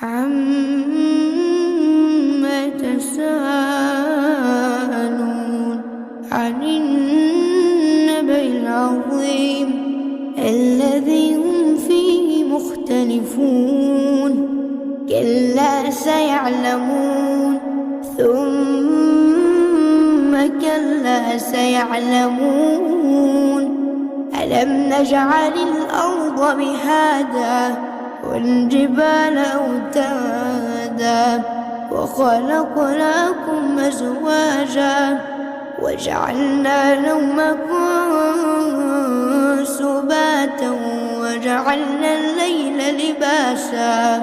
عما يتساءلون عن النبأ العظيم الذي هم فيه مختلفون كلا سيعلمون ثم كلا سيعلمون ألم نجعل الأرض مهادا والجبال أوتادا وخلقناكم أزواجا وجعلنا نومكم سباتا وجعلنا الليل لباسا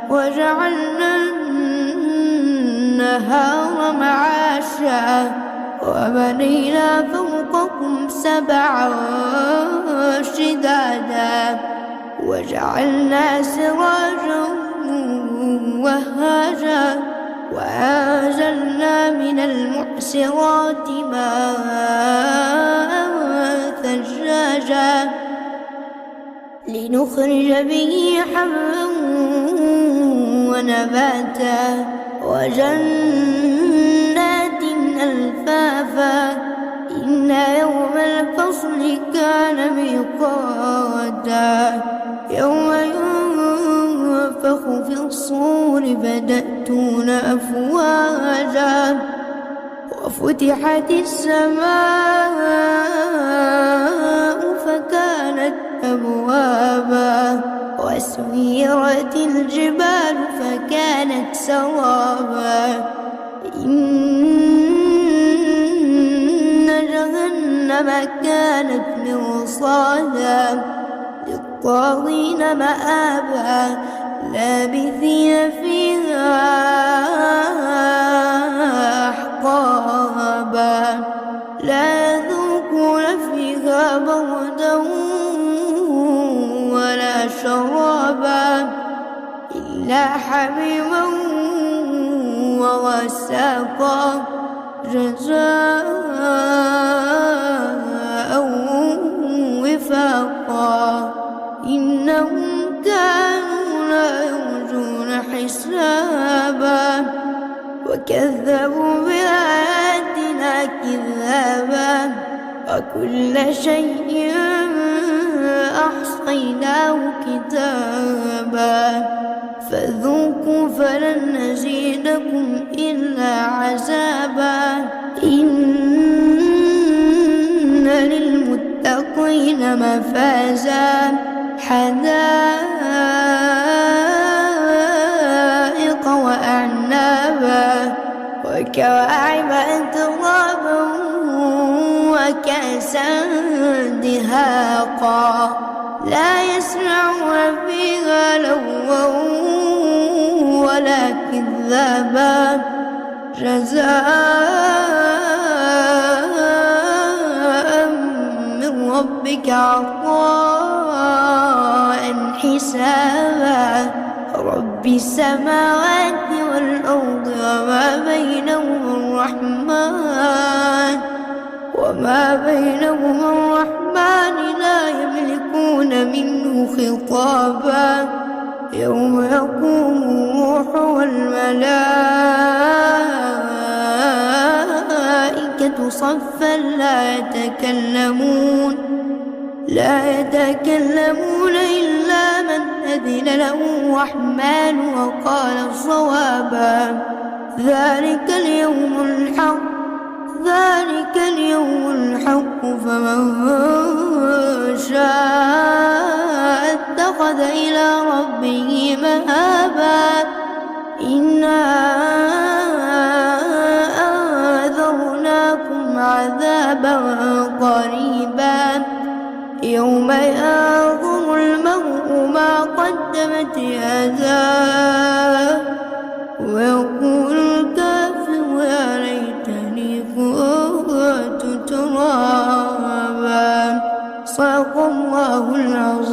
وجعلنا النهار معاشا وبنينا فوقكم سبعا شدادا وجعلنا سراجا وهاجا وأنزلنا من المعصرات ماء ثجاجا لنخرج به حبا ونباتا وجنات ألفافا إن يوم الفصل كان ميقاتا يوم ينفخ في الصور فتأتون أفواجا وفتحت السماء فكانت أبوابا وسيرت الجبال فكانت سرابا إن جهنم كانت مرصادا للطاغين مآبا لابثين فيها أحقابا لا يذوقون فيها بردا ولا شرابا إلا حميما وغساقا جزاء وفاقا إنهم كانوا لا يرجون حسابا وكذبوا بآياتنا كذابا وكل شيء أحصيناه كتابا فذوقوا فلن نزيدكم إلا عذابا إن للمتقين مفازا حدائق وأعنابا وكواعب أترابا وكأسا دهاقا لا يسمعون فيها لغوا ولا كذابا جزاء من ربك عطاء حسابا رب السماوات والأرض وما بينهما الرحمن لا يملكون منه خطابا يوم يقوم الروح والملائكة صفا لا يتكلمون إلا من أذن له الرحمن وقال صوابا ذلك اليوم الحق فمن شاء اتخذ إلى ربه مآبا إنا أنذرناكم عذابا قريبا يوم ينظر المرء ما قدمت يداه ويقول الكافر يا ليتني كنت ترابا صدق الله العظيم.